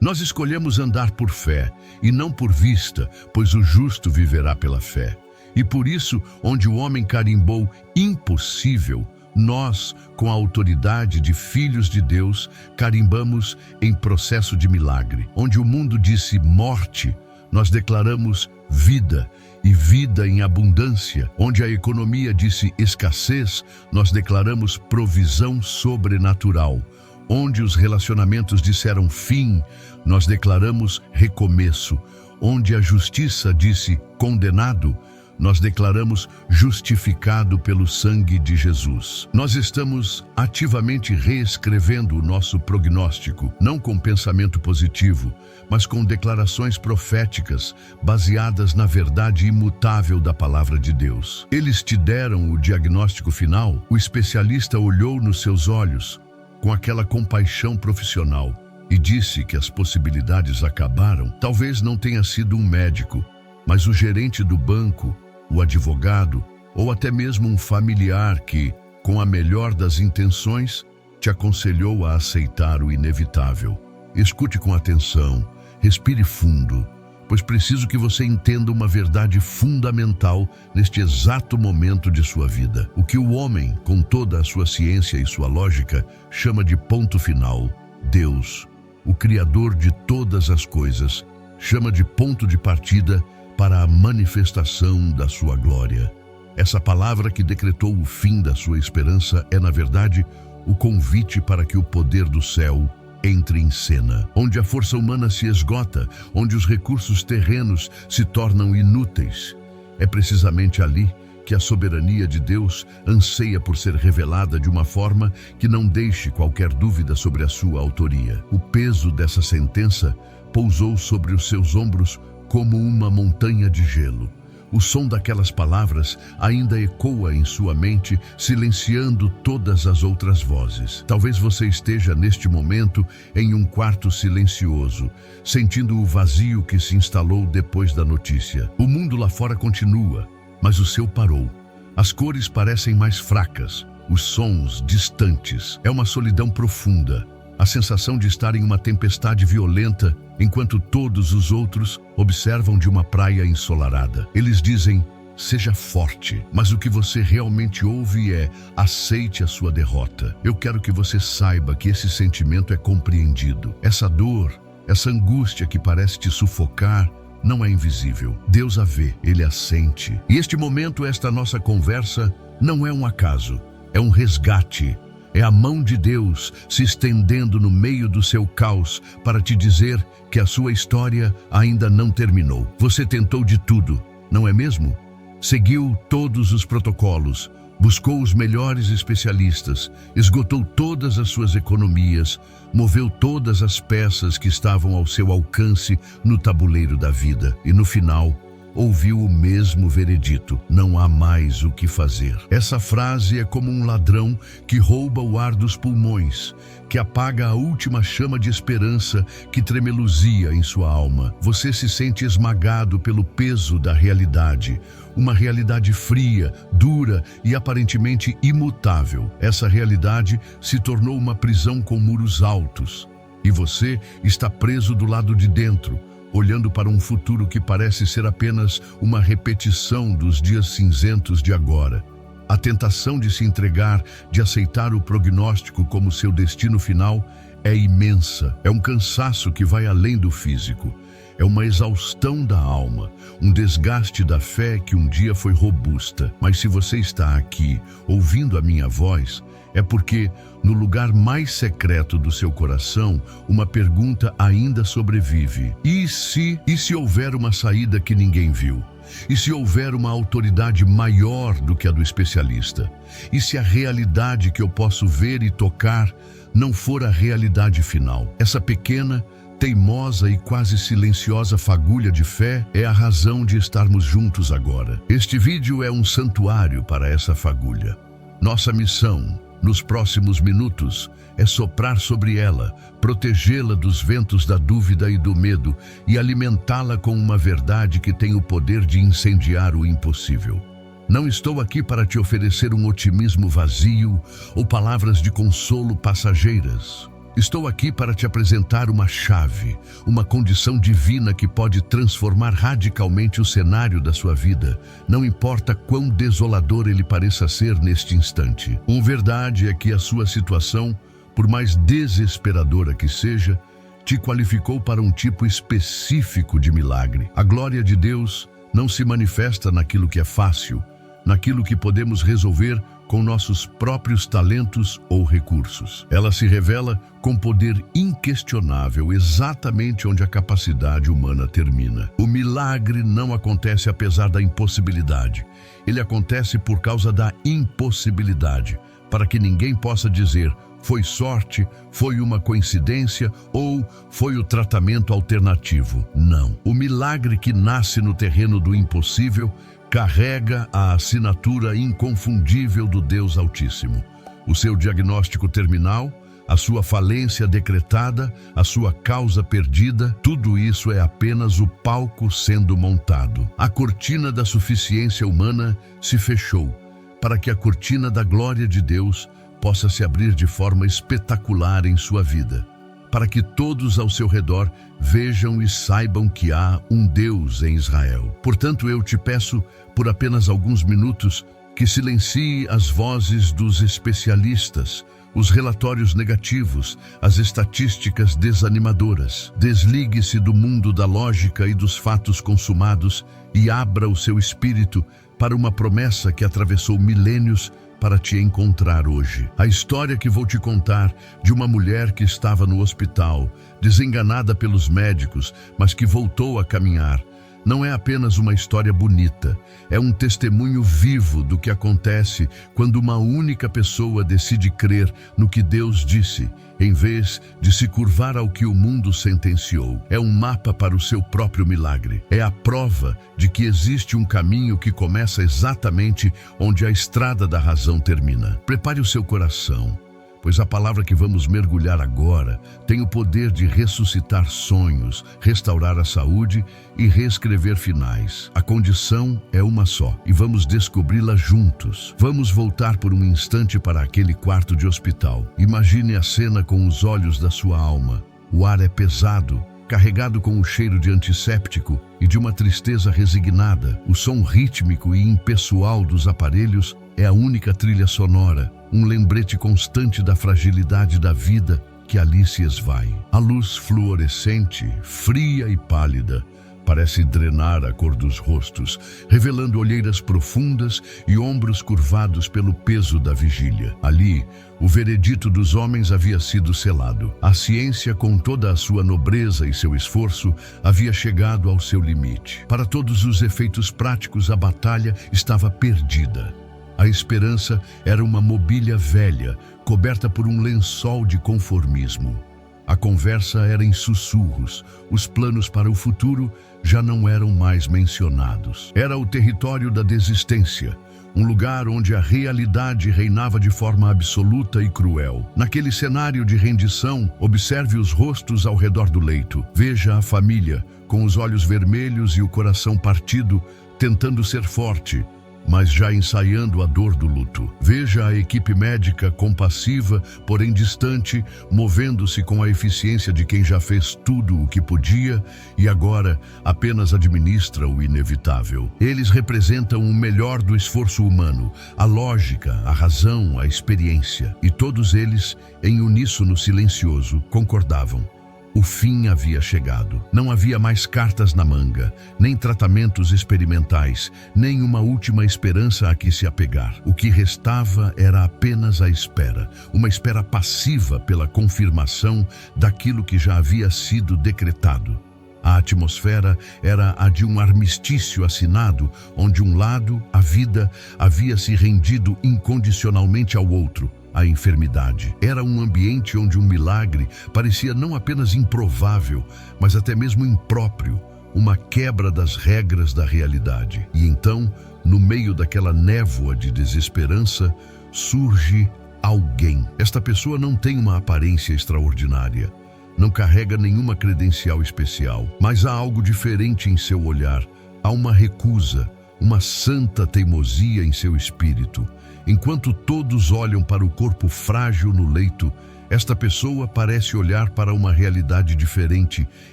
Nós escolhemos andar por fé e não por vista, pois o justo viverá pela fé. E por isso, onde o homem carimbou impossível, nós, com a autoridade de filhos de Deus, carimbamos em processo de milagre. Onde o mundo disse morte, nós declaramos vida, e vida em abundância. Onde a economia disse escassez, nós declaramos provisão sobrenatural. Onde os relacionamentos disseram fim, nós declaramos recomeço. Onde a justiça disse condenado, nós declaramos justificado pelo sangue de Jesus. Nós estamos ativamente reescrevendo o nosso prognóstico, não com pensamento positivo, mas com declarações proféticas baseadas na verdade imutável da palavra de Deus. Eles te deram o diagnóstico final, o especialista olhou nos seus olhos com aquela compaixão profissional e disse que as possibilidades acabaram. Talvez não tenha sido um médico, mas o gerente do banco, o advogado ou até mesmo um familiar que, com a melhor das intenções, te aconselhou a aceitar o inevitável. Escute com atenção, respire fundo, pois preciso que você entenda uma verdade fundamental neste exato momento de sua vida. O que o homem, com toda a sua ciência e sua lógica, chama de ponto final, Deus, o Criador de todas as coisas, chama de ponto de partida para a manifestação da sua glória. Essa palavra que decretou o fim da sua esperança é, na verdade, o convite para que o poder do céu entre em cena. Onde a força humana se esgota, onde os recursos terrenos se tornam inúteis, é precisamente ali que a soberania de Deus anseia por ser revelada de uma forma que não deixe qualquer dúvida sobre a sua autoria. O peso dessa sentença pousou sobre os seus ombros como uma montanha de gelo. O som daquelas palavras ainda ecoa em sua mente, silenciando todas as outras vozes. Talvez você esteja neste momento em um quarto silencioso, sentindo o vazio que se instalou depois da notícia. O mundo lá fora continua, mas o seu parou. As cores parecem mais fracas, os sons distantes. É uma solidão profunda, a sensação de estar em uma tempestade violenta, enquanto todos os outros observam de uma praia ensolarada. Eles dizem, seja forte, mas o que você realmente ouve é, aceite a sua derrota. Eu quero que você saiba que esse sentimento é compreendido. Essa dor, essa angústia que parece te sufocar, não é invisível. Deus a vê, Ele a sente. E este momento, esta nossa conversa, não é um acaso, é um resgate. É a mão de Deus se estendendo no meio do seu caos para te dizer que a sua história ainda não terminou. Você tentou de tudo, não é mesmo? Seguiu todos os protocolos, buscou os melhores especialistas, esgotou todas as suas economias, moveu todas as peças que estavam ao seu alcance no tabuleiro da vida e no final, ouviu o mesmo veredito, não há mais o que fazer. Essa frase é como um ladrão que rouba o ar dos pulmões, que apaga a última chama de esperança que tremeluzia em sua alma. Você se sente esmagado pelo peso da realidade, uma realidade fria, dura e aparentemente imutável. Essa realidade se tornou uma prisão com muros altos, e você está preso do lado de dentro, olhando para um futuro que parece ser apenas uma repetição dos dias cinzentos de agora. A tentação de se entregar, de aceitar o prognóstico como seu destino final, é imensa. É um cansaço que vai além do físico. É uma exaustão da alma, um desgaste da fé que um dia foi robusta. Mas se você está aqui, ouvindo a minha voz, é porque, no lugar mais secreto do seu coração, uma pergunta ainda sobrevive. E se houver uma saída que ninguém viu? E se houver uma autoridade maior do que a do especialista? E se a realidade que eu posso ver e tocar não for a realidade final? Essa pequena, teimosa e quase silenciosa fagulha de fé é a razão de estarmos juntos agora. Este vídeo é um santuário para essa fagulha. Nossa missão, nos próximos minutos, é soprar sobre ela, protegê-la dos ventos da dúvida e do medo e alimentá-la com uma verdade que tem o poder de incendiar o impossível. Não estou aqui para te oferecer um otimismo vazio ou palavras de consolo passageiras. Estou aqui para te apresentar uma chave, uma condição divina que pode transformar radicalmente o cenário da sua vida, não importa quão desolador ele pareça ser neste instante. A verdade é que a sua situação, por mais desesperadora que seja, te qualificou para um tipo específico de milagre. A glória de Deus não se manifesta naquilo que é fácil, naquilo que podemos resolver com nossos próprios talentos ou recursos. Ela se revela com poder inquestionável, exatamente onde a capacidade humana termina. O milagre não acontece apesar da impossibilidade. Ele acontece por causa da impossibilidade, para que ninguém possa dizer: foi sorte, foi uma coincidência ou foi o tratamento alternativo. Não. O milagre que nasce no terreno do impossível carrega a assinatura inconfundível do Deus Altíssimo. O seu diagnóstico terminal, a sua falência decretada, a sua causa perdida, tudo isso é apenas o palco sendo montado. A cortina da suficiência humana se fechou, para que a cortina da glória de Deus possa se abrir de forma espetacular em sua vida, para que todos ao seu redor vejam e saibam que há um Deus em Israel. Portanto, eu te peço, por apenas alguns minutos, que silencie as vozes dos especialistas, os relatórios negativos, as estatísticas desanimadoras. Desligue-se do mundo da lógica e dos fatos consumados e abra o seu espírito para uma promessa que atravessou milênios para te encontrar hoje. A história que vou te contar de uma mulher que estava no hospital, desenganada pelos médicos, mas que voltou a caminhar, não é apenas uma história bonita, é um testemunho vivo do que acontece quando uma única pessoa decide crer no que Deus disse, em vez de se curvar ao que o mundo sentenciou. É um mapa para o seu próprio milagre. É a prova de que existe um caminho que começa exatamente onde a estrada da razão termina. Prepare o seu coração, pois a palavra que vamos mergulhar agora tem o poder de ressuscitar sonhos, restaurar a saúde e reescrever finais. A condição é uma só e vamos descobri-la juntos. Vamos voltar por um instante para aquele quarto de hospital. Imagine a cena com os olhos da sua alma. O ar é pesado, carregado com o cheiro de antisséptico e de uma tristeza resignada. O som rítmico e impessoal dos aparelhos é a única trilha sonora, um lembrete constante da fragilidade da vida que ali se esvai. A luz fluorescente, fria e pálida, parece drenar a cor dos rostos, revelando olheiras profundas e ombros curvados pelo peso da vigília. Ali, o veredito dos homens havia sido selado. A ciência, com toda a sua nobreza e seu esforço, havia chegado ao seu limite. Para todos os efeitos práticos, a batalha estava perdida. A esperança era uma mobília velha, coberta por um lençol de conformismo. A conversa era em sussurros, os planos para o futuro já não eram mais mencionados. Era o território da desistência, um lugar onde a realidade reinava de forma absoluta e cruel. Naquele cenário de rendição, observe os rostos ao redor do leito. Veja a família, com os olhos vermelhos e o coração partido, tentando ser forte, mas já ensaiando a dor do luto. Veja a equipe médica compassiva, porém distante, movendo-se com a eficiência de quem já fez tudo o que podia e agora apenas administra o inevitável. Eles representam o melhor do esforço humano, a lógica, a razão, a experiência. E todos eles, em uníssono silencioso, concordavam. O fim havia chegado. Não havia mais cartas na manga, nem tratamentos experimentais, nem uma última esperança a que se apegar. O que restava era apenas a espera, uma espera passiva pela confirmação daquilo que já havia sido decretado. A atmosfera era a de um armistício assinado, onde um lado, a vida, havia se rendido incondicionalmente ao outro, a enfermidade. Era um ambiente onde um milagre parecia não apenas improvável, mas até mesmo impróprio, uma quebra das regras da realidade. E então, no meio daquela névoa de desesperança, surge alguém. Esta pessoa não tem uma aparência extraordinária, não carrega nenhuma credencial especial, mas há algo diferente em seu olhar. Há uma recusa, uma santa teimosia em seu espírito. Enquanto todos olham para o corpo frágil no leito, Esta pessoa parece olhar para uma realidade diferente,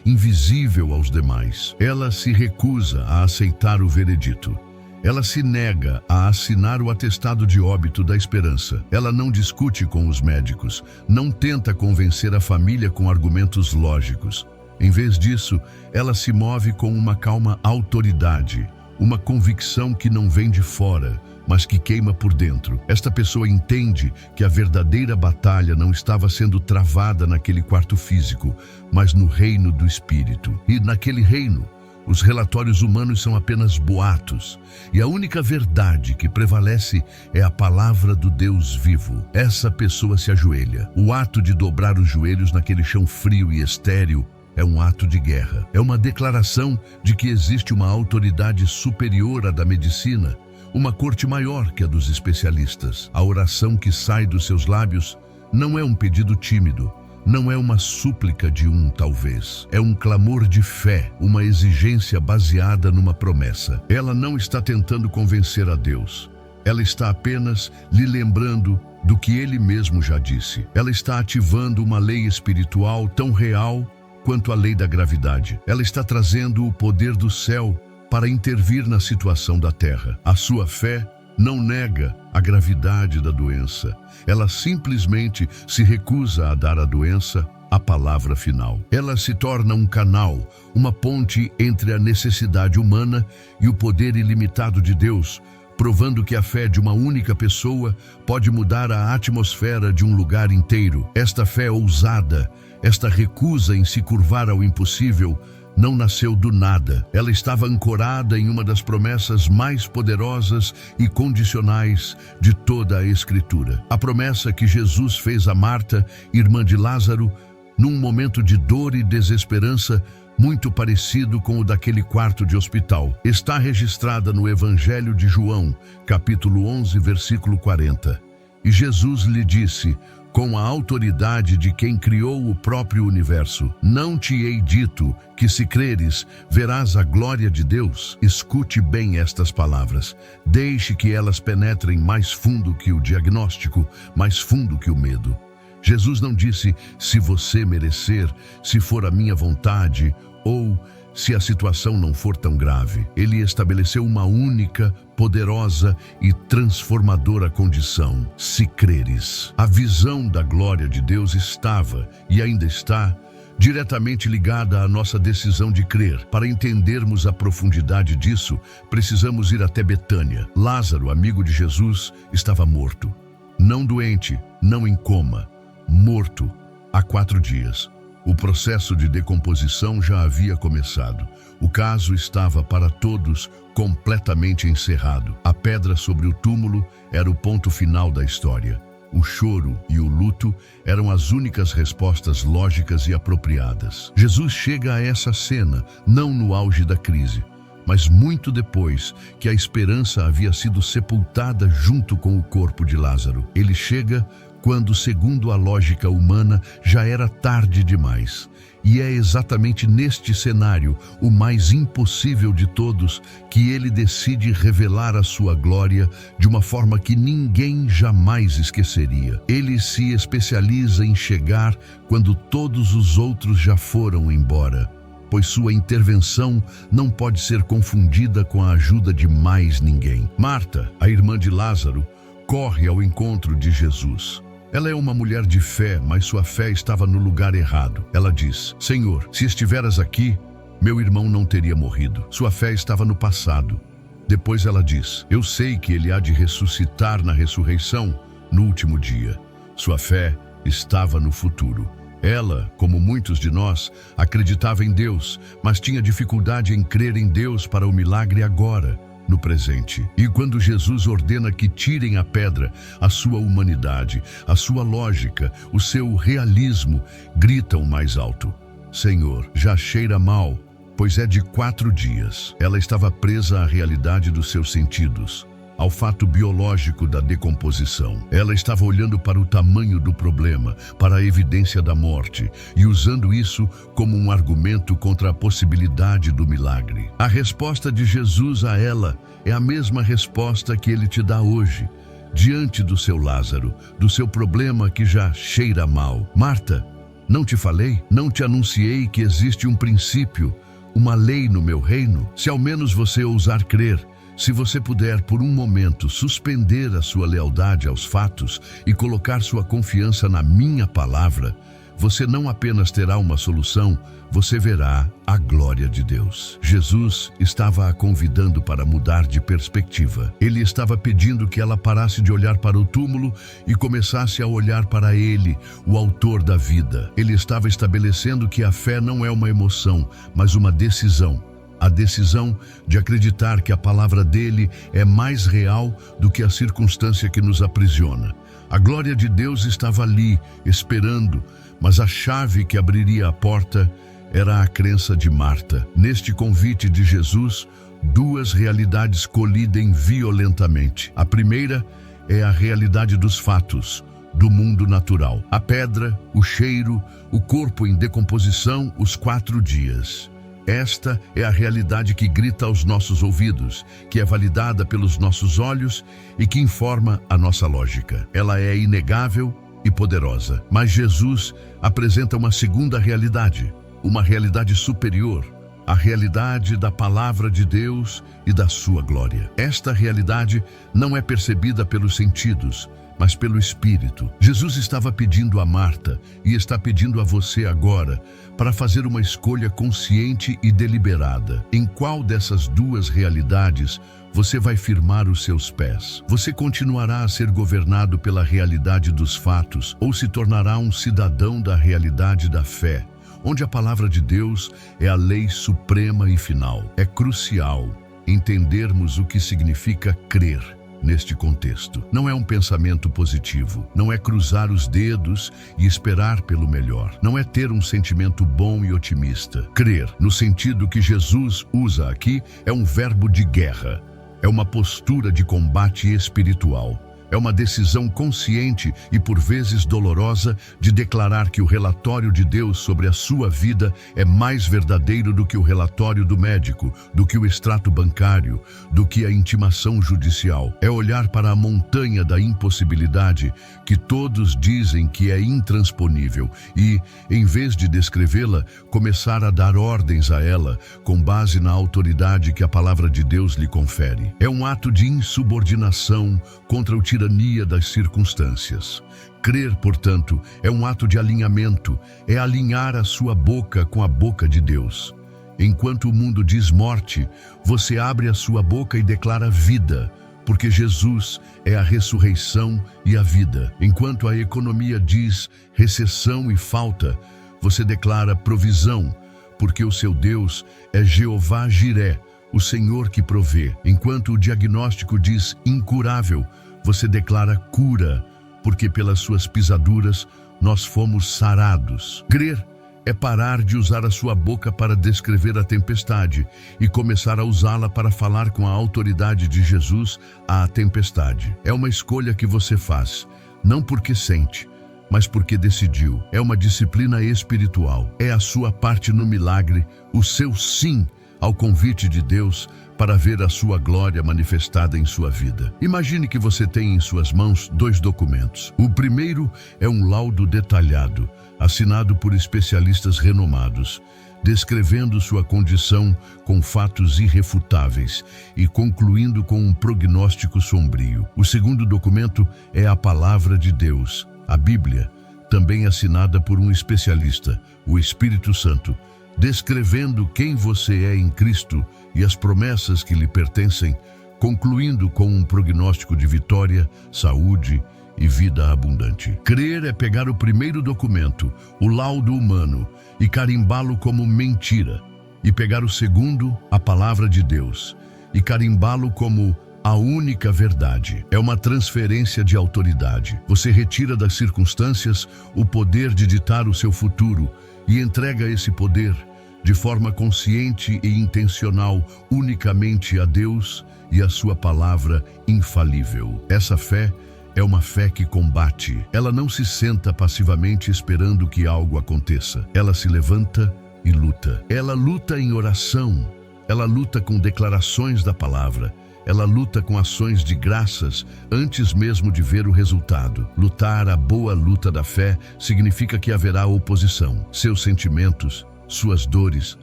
invisível aos demais. Ela se recusa a aceitar o veredito. Ela se nega a assinar o atestado de óbito da esperança. Ela não discute com os médicos, não tenta convencer a família com argumentos lógicos. Em vez disso, ela se move com uma calma autoridade, uma convicção que não vem de fora, mas que queima por dentro. Esta pessoa entende que a verdadeira batalha não estava sendo travada naquele quarto físico, mas no reino do Espírito. E naquele reino, os relatórios humanos são apenas boatos, e a única verdade que prevalece é a palavra do Deus vivo. Essa pessoa se ajoelha. O ato de dobrar os joelhos naquele chão frio e estéril é um ato de guerra. É uma declaração de que existe uma autoridade superior à da medicina, uma corte maior que a dos especialistas. A oração que sai dos seus lábios não é um pedido tímido, não é uma súplica de talvez. É um clamor de fé, uma exigência baseada numa promessa. Ela não está tentando convencer a Deus. Ela está apenas lhe lembrando do que Ele mesmo já disse. Ela está ativando uma lei espiritual tão real quanto a lei da gravidade. Ela está trazendo o poder do céu para intervir na situação da terra. A sua fé não nega a gravidade da doença. Ela simplesmente se recusa a dar à doença a palavra final. Ela se torna um canal, uma ponte entre a necessidade humana e o poder ilimitado de Deus, provando que a fé de uma única pessoa pode mudar a atmosfera de um lugar inteiro. Esta fé ousada, esta recusa em se curvar ao impossível, não nasceu do nada. Ela estava ancorada em uma das promessas mais poderosas e condicionais de toda a Escritura. A promessa que Jesus fez a Marta, irmã de Lázaro, num momento de dor e desesperança muito parecido com o daquele quarto de hospital. Está registrada no Evangelho de João, capítulo 11, versículo 40. E Jesus lhe disse, com a autoridade de quem criou o próprio universo: não te hei dito que, se creres, verás a glória de Deus? Escute bem estas palavras. Deixe que elas penetrem mais fundo que o diagnóstico, mais fundo que o medo. Jesus não disse, se você merecer, se for a minha vontade, ou se a situação não for tão grave. Ele estabeleceu uma única, poderosa e transformadora condição: se creres. A visão da glória de Deus estava, e ainda está, diretamente ligada à nossa decisão de crer. Para entendermos a profundidade disso, precisamos ir até Betânia. Lázaro, amigo de Jesus, estava morto. Não doente, não em coma, morto há 4 dias. O processo de decomposição já havia começado. O caso estava para todos completamente encerrado. A pedra sobre o túmulo era o ponto final da história. O choro e o luto eram as únicas respostas lógicas e apropriadas. Jesus chega a essa cena, não no auge da crise, mas muito depois que a esperança havia sido sepultada junto com o corpo de Lázaro. Ele chega quando, segundo a lógica humana, já era tarde demais. E é exatamente neste cenário, o mais impossível de todos, que ele decide revelar a sua glória de uma forma que ninguém jamais esqueceria. Ele se especializa em chegar quando todos os outros já foram embora, pois sua intervenção não pode ser confundida com a ajuda de mais ninguém. Marta, a irmã de Lázaro, corre ao encontro de Jesus. Ela é uma mulher de fé, mas sua fé estava no lugar errado. Ela diz: Senhor, se estiveras aqui, meu irmão não teria morrido. Sua fé estava no passado. Depois ela diz: eu sei que ele há de ressuscitar na ressurreição no último dia. Sua fé estava no futuro. Ela, como muitos de nós, acreditava em Deus, mas tinha dificuldade em crer em Deus para o milagre agora, no presente. E quando Jesus ordena que tirem a pedra, a sua humanidade, a sua lógica, o seu realismo gritam mais alto: Senhor, já cheira mal, pois é de 4 dias. Ela estava presa à realidade dos seus sentidos, ao fato biológico da decomposição. Ela estava olhando para o tamanho do problema, para a evidência da morte, e usando isso como um argumento contra a possibilidade do milagre. A resposta de Jesus a ela é a mesma resposta que ele te dá hoje. diante do seu Lázaro, do seu problema que já cheira mal. Marta, não te falei? Não te anunciei que existe um princípio, uma lei no meu reino? Se ao menos você ousar crer, se você puder por um momento suspender a sua lealdade aos fatos e colocar sua confiança na minha palavra, você não apenas terá uma solução, você verá a glória de Deus. Jesus estava a convidando para mudar de perspectiva. Ele estava pedindo que ela parasse de olhar para o túmulo e começasse a olhar para Ele, o autor da vida. Ele estava estabelecendo que a fé não é uma emoção, mas uma decisão. A decisão de acreditar que a palavra dele é mais real do que a circunstância que nos aprisiona. A glória de Deus estava ali, esperando, mas a chave que abriria a porta era a crença de Marta. Neste convite de Jesus, duas realidades colidem violentamente. A primeira é a realidade dos fatos, do mundo natural. A pedra, o cheiro, o corpo em decomposição, os 4 dias. Esta é a realidade que grita aos nossos ouvidos, que é validada pelos nossos olhos e que informa a nossa lógica. Ela é inegável e poderosa. Mas Jesus apresenta uma segunda realidade, uma realidade superior, a realidade da palavra de Deus e da sua glória. Esta realidade não é percebida pelos sentidos, mas pelo Espírito. Jesus estava pedindo a Marta e está pedindo a você agora para fazer uma escolha consciente e deliberada. Em qual dessas duas realidades você vai firmar os seus pés? Você continuará a ser governado pela realidade dos fatos ou se tornará um cidadão da realidade da fé, onde a palavra de Deus é a lei suprema e final? É crucial entendermos o que significa crer neste contexto. Não é um pensamento positivo, não é cruzar os dedos e esperar pelo melhor, não é ter um sentimento bom e otimista. Crer, no sentido que Jesus usa aqui, é um verbo de guerra, é uma postura de combate espiritual. É uma decisão consciente e por vezes dolorosa de declarar que o relatório de Deus sobre a sua vida é mais verdadeiro do que o relatório do médico, do que o extrato bancário, do que a intimação judicial. É olhar para a montanha da impossibilidade que todos dizem que é intransponível e, em vez de descrevê-la, começar a dar ordens a ela com base na autoridade que a palavra de Deus lhe confere. É um ato de insubordinação contra o tirania das circunstâncias. Crer, portanto, é um ato de alinhamento, é alinhar a sua boca com a boca de Deus. Enquanto o mundo diz morte, você abre a sua boca e declara vida, porque Jesus é a ressurreição e a vida. Enquanto a economia diz recessão e falta, você declara provisão, porque o seu Deus é Jeová Jiré, o Senhor que provê. Enquanto o diagnóstico diz incurável, você declara cura, porque pelas suas pisaduras nós fomos sarados. Crer é parar de usar a sua boca para descrever a tempestade e começar a usá-la para falar com a autoridade de Jesus à tempestade. É uma escolha que você faz, não porque sente, mas porque decidiu. É uma disciplina espiritual. É a sua parte no milagre, o seu sim ao convite de Deus para ver a sua glória manifestada em sua vida. Imagine que você tem em suas mãos 2 documentos. O primeiro é um laudo detalhado, assinado por especialistas renomados, descrevendo sua condição com fatos irrefutáveis e concluindo com um prognóstico sombrio. O segundo documento é a palavra de Deus, a Bíblia, também assinada por um especialista, o Espírito Santo, descrevendo quem você é em Cristo e as promessas que lhe pertencem, concluindo com um prognóstico de vitória, saúde e vida abundante. Crer é pegar o primeiro documento, o laudo humano, e carimbá-lo como mentira, e pegar o segundo, a palavra de Deus, e carimbá-lo como a única verdade. É uma transferência de autoridade. Você retira das circunstâncias o poder de ditar o seu futuro e entrega esse poder de forma consciente e intencional unicamente a Deus e a sua palavra infalível. Essa fé é uma fé que combate. Ela não se senta passivamente esperando que algo aconteça. Ela se levanta e luta. Ela luta em oração. Ela luta com declarações da palavra. Ela luta com ações de graças antes mesmo de ver o resultado. Lutar a boa luta da fé significa que haverá oposição. Seus sentimentos, suas dores,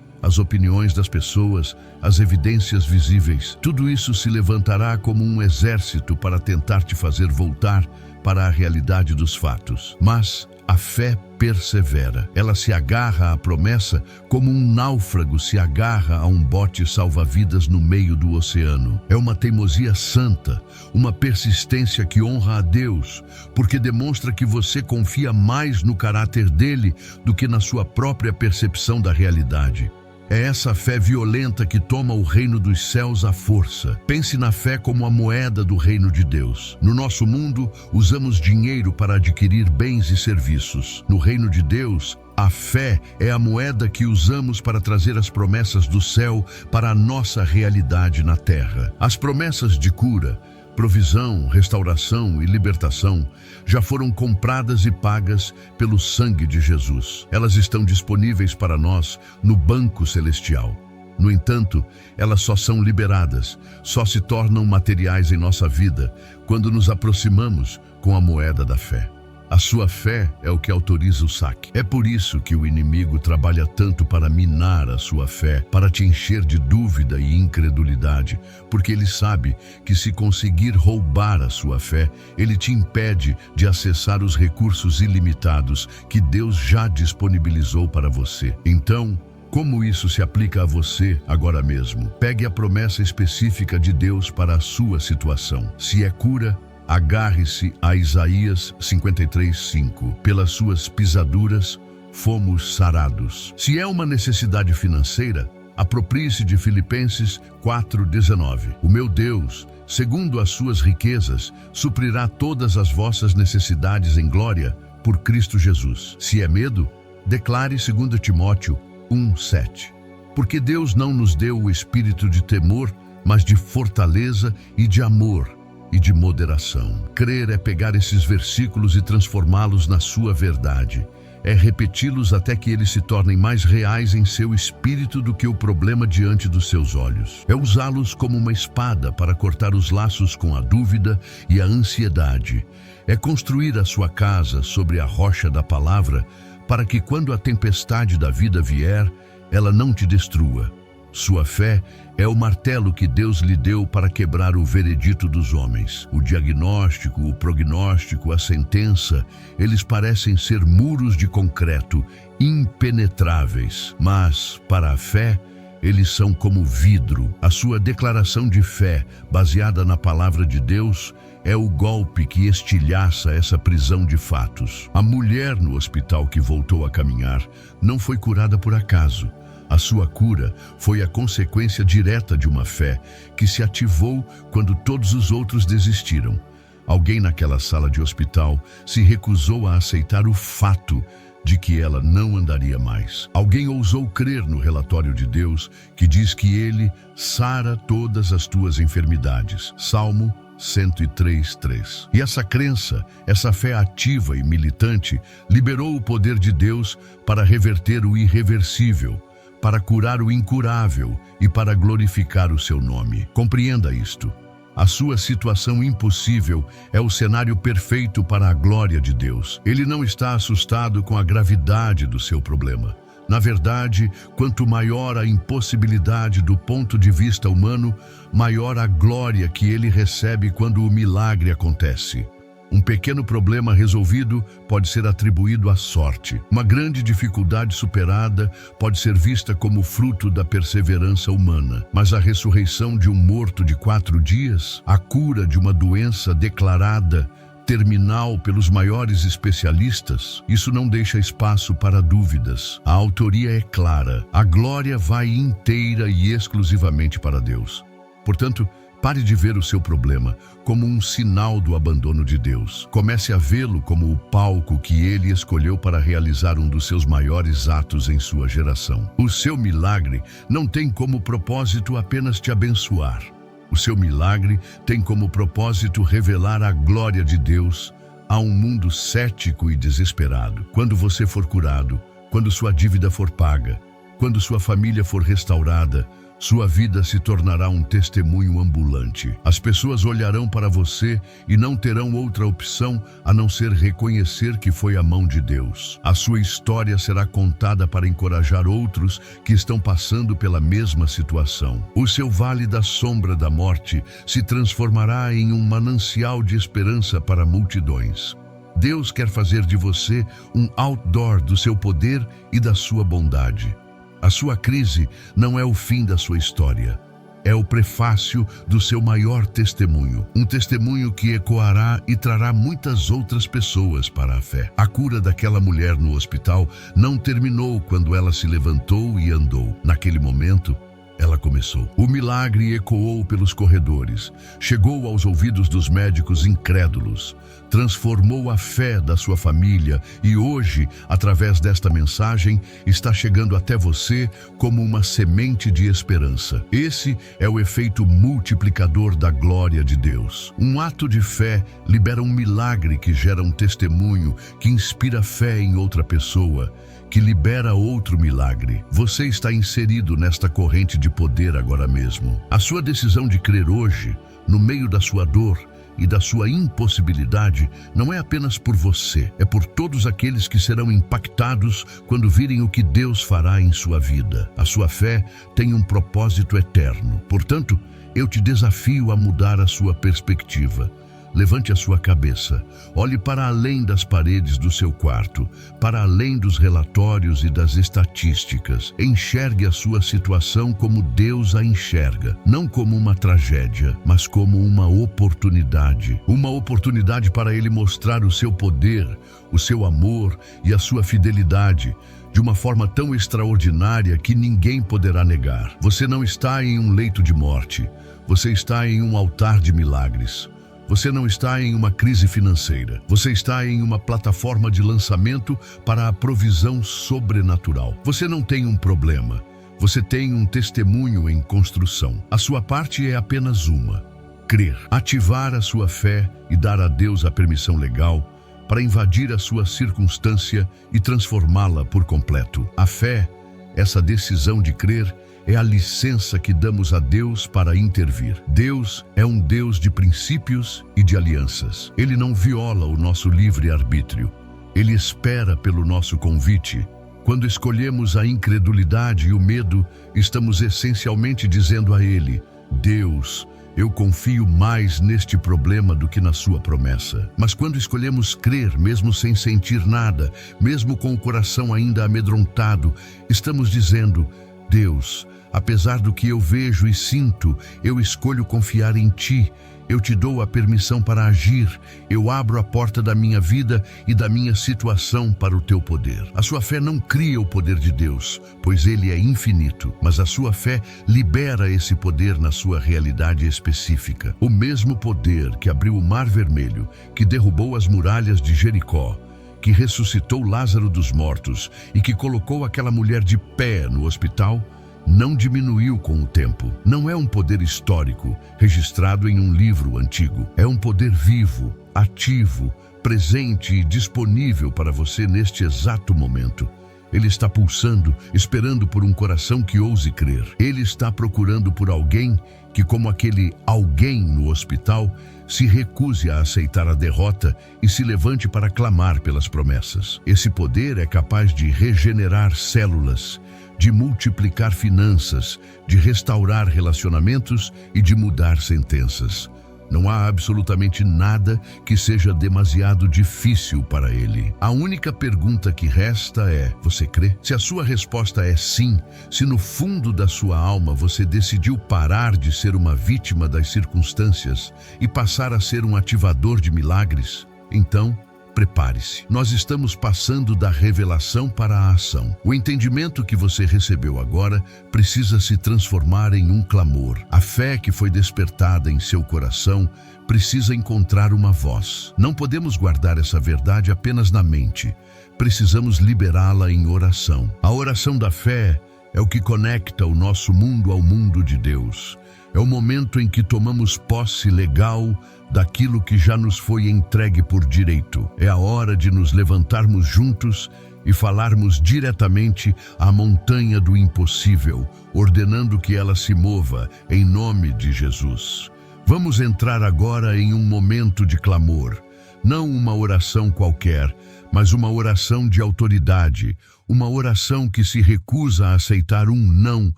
as opiniões das pessoas, as evidências visíveis, tudo isso se levantará como um exército para tentar te fazer voltar para a realidade dos fatos. Mas a fé persevera. Ela se agarra à promessa como um náufrago se agarra a um bote salva-vidas no meio do oceano. É uma teimosia santa, uma persistência que honra a Deus, porque demonstra que você confia mais no caráter dele do que na sua própria percepção da realidade. É essa fé violenta que toma o reino dos céus à força. Pense na fé como a moeda do reino de Deus. No nosso mundo, usamos dinheiro para adquirir bens e serviços. No reino de Deus, a fé é a moeda que usamos para trazer as promessas do céu para a nossa realidade na terra. As promessas de cura, provisão, restauração e libertação já foram compradas e pagas pelo sangue de Jesus. Elas estão disponíveis para nós no banco celestial. No entanto, elas só são liberadas, só se tornam materiais em nossa vida quando nos aproximamos com a moeda da fé. A sua fé é o que autoriza o saque. É por isso que o inimigo trabalha tanto para minar a sua fé, para te encher de dúvida e incredulidade, porque ele sabe que se conseguir roubar a sua fé, ele te impede de acessar os recursos ilimitados que Deus já disponibilizou para você. Então, como isso se aplica a você agora mesmo? Pegue a promessa específica de Deus para a sua situação. Se é cura, agarre-se a Isaías 53:5. Pelas suas pisaduras, fomos sarados. Se é uma necessidade financeira, aproprie-se de Filipenses 4:19. O meu Deus, segundo as suas riquezas, suprirá todas as vossas necessidades em glória por Cristo Jesus. Se é medo, declare 2 Timóteo 1:7. Porque Deus não nos deu o espírito de temor, mas de fortaleza e de amor e de moderação. Crer é pegar esses versículos e transformá-los na sua verdade. É repeti-los até que eles se tornem mais reais em seu espírito do que o problema diante dos seus olhos. É usá-los como uma espada para cortar os laços com a dúvida e a ansiedade. É construir a sua casa sobre a rocha da palavra para que quando a tempestade da vida vier, ela não te destrua. Sua fé é o martelo que Deus lhe deu para quebrar o veredito dos homens. O diagnóstico, o prognóstico, a sentença, eles parecem ser muros de concreto, impenetráveis. Mas, para a fé, eles são como vidro. A sua declaração de fé, baseada na palavra de Deus, é o golpe que estilhaça essa prisão de fatos. A mulher no hospital que voltou a caminhar não foi curada por acaso. A sua cura foi a consequência direta de uma fé que se ativou quando todos os outros desistiram. Alguém naquela sala de hospital se recusou a aceitar o fato de que ela não andaria mais. Alguém ousou crer no relatório de Deus que diz que Ele sara todas as tuas enfermidades. Salmo 103:3. E essa crença, essa fé ativa e militante, liberou o poder de Deus para reverter o irreversível, para curar o incurável e para glorificar o seu nome. Compreenda isto. A sua situação impossível é o cenário perfeito para a glória de Deus. Ele não está assustado com a gravidade do seu problema. Na verdade, quanto maior a impossibilidade do ponto de vista humano, maior a glória que ele recebe quando o milagre acontece. Um pequeno problema resolvido pode ser atribuído à sorte. Uma grande dificuldade superada pode ser vista como fruto da perseverança humana. Mas a ressurreição de um morto de 4 dias, a cura de uma doença declarada terminal pelos maiores especialistas, isso não deixa espaço para dúvidas. A autoria é clara. A glória vai inteira e exclusivamente para Deus. Portanto, pare de ver o seu problema como um sinal do abandono de Deus. Comece a vê-lo como o palco que Ele escolheu para realizar um dos seus maiores atos em sua geração. O seu milagre não tem como propósito apenas te abençoar. O seu milagre tem como propósito revelar a glória de Deus a um mundo cético e desesperado. Quando você for curado, quando sua dívida for paga, quando sua família for restaurada, Sua vida se tornará um testemunho ambulante. As pessoas olharão para você e não terão outra opção a não ser reconhecer que foi a mão de Deus. A sua história será contada para encorajar outros que estão passando pela mesma situação. O seu vale da sombra da morte se transformará em um manancial de esperança para multidões. Deus quer fazer de você um outdoor do seu poder e da sua bondade. A sua crise não é o fim da sua história. É o prefácio do seu maior testemunho. Um testemunho que ecoará e trará muitas outras pessoas para a fé. A cura daquela mulher no hospital não terminou quando ela se levantou e andou. Naquele momento, ela começou. O milagre ecoou pelos corredores, chegou aos ouvidos dos médicos incrédulos, transformou a fé da sua família e hoje, através desta mensagem, está chegando até você como uma semente de esperança. Esse é o efeito multiplicador da glória de Deus. Um ato de fé libera um milagre que gera um testemunho, que inspira fé em outra pessoa, que libera outro milagre. Você está inserido nesta corrente de poder agora mesmo. A sua decisão de crer hoje, no meio da sua dor e da sua impossibilidade, não é apenas por você, é por todos aqueles que serão impactados quando virem o que Deus fará em sua vida. A sua fé tem um propósito eterno. Portanto, eu te desafio a mudar a sua perspectiva. Levante a sua cabeça, olhe para além das paredes do seu quarto, para além dos relatórios e das estatísticas. Enxergue a sua situação como Deus a enxerga, não como uma tragédia, mas como uma oportunidade. Uma oportunidade para Ele mostrar o seu poder, o seu amor e a sua fidelidade, de uma forma tão extraordinária que ninguém poderá negar. Você não está em um leito de morte, você está em um altar de milagres. Você não está em uma crise financeira. Você está em uma plataforma de lançamento para a provisão sobrenatural. Você não tem um problema. Você tem um testemunho em construção. A sua parte é apenas uma: crer, ativar a sua fé e dar a Deus a permissão legal para invadir a sua circunstância e transformá-la por completo. A fé, essa decisão de crer, é a licença que damos a Deus para intervir. Deus é um Deus de princípios e de alianças. Ele não viola o nosso livre-arbítrio. Ele espera pelo nosso convite. Quando escolhemos a incredulidade e o medo, estamos essencialmente dizendo a Ele: Deus, eu confio mais neste problema do que na sua promessa. Mas quando escolhemos crer, mesmo sem sentir nada, mesmo com o coração ainda amedrontado, estamos dizendo: Deus, apesar do que eu vejo e sinto, eu escolho confiar em Ti. Eu te dou a permissão para agir. Eu abro a porta da minha vida e da minha situação para o Teu poder. A sua fé não cria o poder de Deus, pois Ele é infinito, mas a sua fé libera esse poder na sua realidade específica. O mesmo poder que abriu o Mar Vermelho, que derrubou as muralhas de Jericó, que ressuscitou Lázaro dos mortos e que colocou aquela mulher de pé no hospital, não diminuiu com o tempo. Não é um poder histórico, registrado em um livro antigo. É um poder vivo, ativo, presente e disponível para você neste exato momento. Ele está pulsando, esperando por um coração que ouse crer. Ele está procurando por alguém que, como aquele alguém no hospital, se recuse a aceitar a derrota e se levante para clamar pelas promessas. Esse poder é capaz de regenerar células, de multiplicar finanças, de restaurar relacionamentos e de mudar sentenças. Não há absolutamente nada que seja demasiado difícil para Ele. A única pergunta que resta é: você crê? Se a sua resposta é sim, se no fundo da sua alma você decidiu parar de ser uma vítima das circunstâncias e passar a ser um ativador de milagres, então prepare-se. Nós estamos passando da revelação para a ação. O entendimento que você recebeu agora precisa se transformar em um clamor. A fé que foi despertada em seu coração precisa encontrar uma voz. Não podemos guardar essa verdade apenas na mente. Precisamos liberá-la em oração. A oração da fé é o que conecta o nosso mundo ao mundo de Deus. É o momento em que tomamos posse legal daquilo que já nos foi entregue por direito. É a hora de nos levantarmos juntos e falarmos diretamente à montanha do impossível, ordenando que ela se mova em nome de Jesus. Vamos entrar agora em um momento de clamor, não uma oração qualquer, mas uma oração de autoridade, uma oração que se recusa a aceitar um não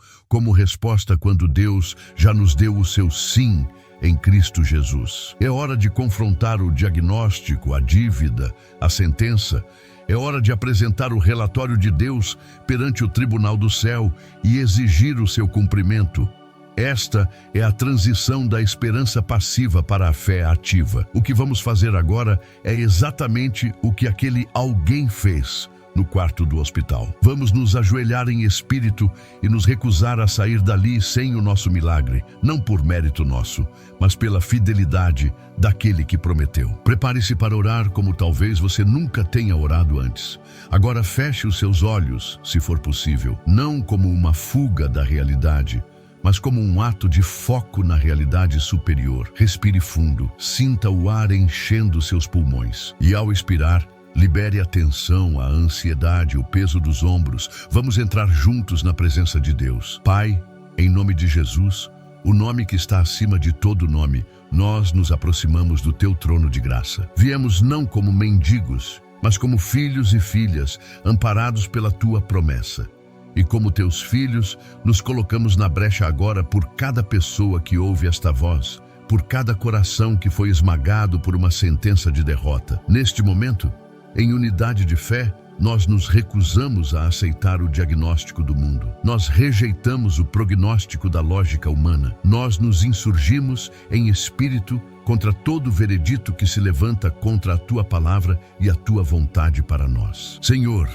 como resposta quando Deus já nos deu o seu sim em Cristo Jesus. É hora de confrontar o diagnóstico, a dívida, a sentença. É hora de apresentar o relatório de Deus perante o tribunal do céu e exigir o seu cumprimento. Esta é a transição da esperança passiva para a fé ativa. O que vamos fazer agora é exatamente o que aquele alguém fez no quarto do hospital. Vamos nos ajoelhar em espírito e nos recusar a sair dali sem o nosso milagre, não por mérito nosso, mas pela fidelidade daquele que prometeu. Prepare-se para orar como talvez você nunca tenha orado antes. Agora feche os seus olhos, se for possível, não como uma fuga da realidade, mas como um ato de foco na realidade superior. Respire fundo, sinta o ar enchendo seus pulmões e, ao expirar, libere a tensão, a ansiedade, o peso dos ombros. Vamos entrar juntos na presença de Deus. Pai, em nome de Jesus, o nome que está acima de todo nome, nós nos aproximamos do teu trono de graça. Viemos não como mendigos, mas como filhos e filhas, amparados pela tua promessa. E como teus filhos, nos colocamos na brecha agora por cada pessoa que ouve esta voz, por cada coração que foi esmagado por uma sentença de derrota. Neste momento, em unidade de fé, nós nos recusamos a aceitar o diagnóstico do mundo. Nós rejeitamos o prognóstico da lógica humana. Nós nos insurgimos em espírito contra todo veredito que se levanta contra a tua palavra e a tua vontade para nós. Senhor,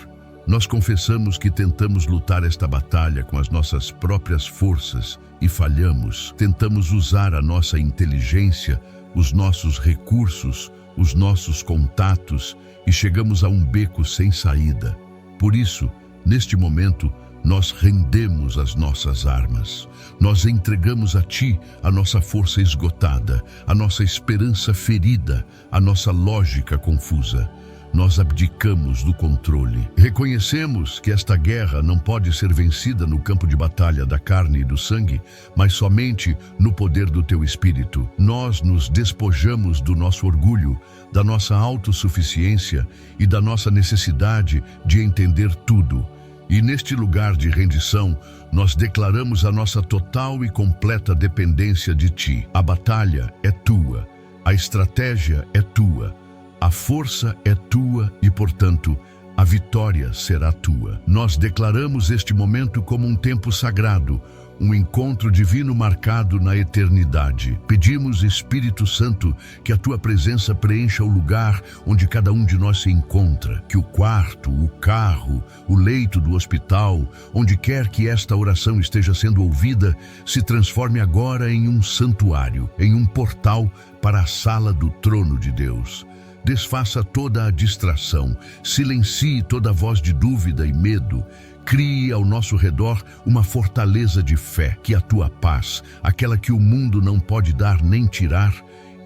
nós confessamos que tentamos lutar esta batalha com as nossas próprias forças e falhamos. Tentamos usar a nossa inteligência, os nossos recursos, os nossos contatos e chegamos a um beco sem saída. Por isso, neste momento, nós rendemos as nossas armas. Nós entregamos a Ti a nossa força esgotada, a nossa esperança ferida, a nossa lógica confusa. Nós abdicamos do controle. Reconhecemos que esta guerra não pode ser vencida no campo de batalha da carne e do sangue, mas somente no poder do Teu Espírito. Nós nos despojamos do nosso orgulho, da nossa autossuficiência e da nossa necessidade de entender tudo. E neste lugar de rendição, nós declaramos a nossa total e completa dependência de Ti. A batalha é Tua, a estratégia é Tua, a força é Tua e, portanto, a vitória será Tua. Nós declaramos este momento como um tempo sagrado, um encontro divino marcado na eternidade. Pedimos, Espírito Santo, que a Tua presença preencha o lugar onde cada um de nós se encontra, que o quarto, o carro, o leito do hospital, onde quer que esta oração esteja sendo ouvida, se transforme agora em um santuário, em um portal para a sala do trono de Deus. Desfaça toda a distração, silencie toda voz de dúvida e medo, crie ao nosso redor uma fortaleza de fé, que a Tua paz, aquela que o mundo não pode dar nem tirar,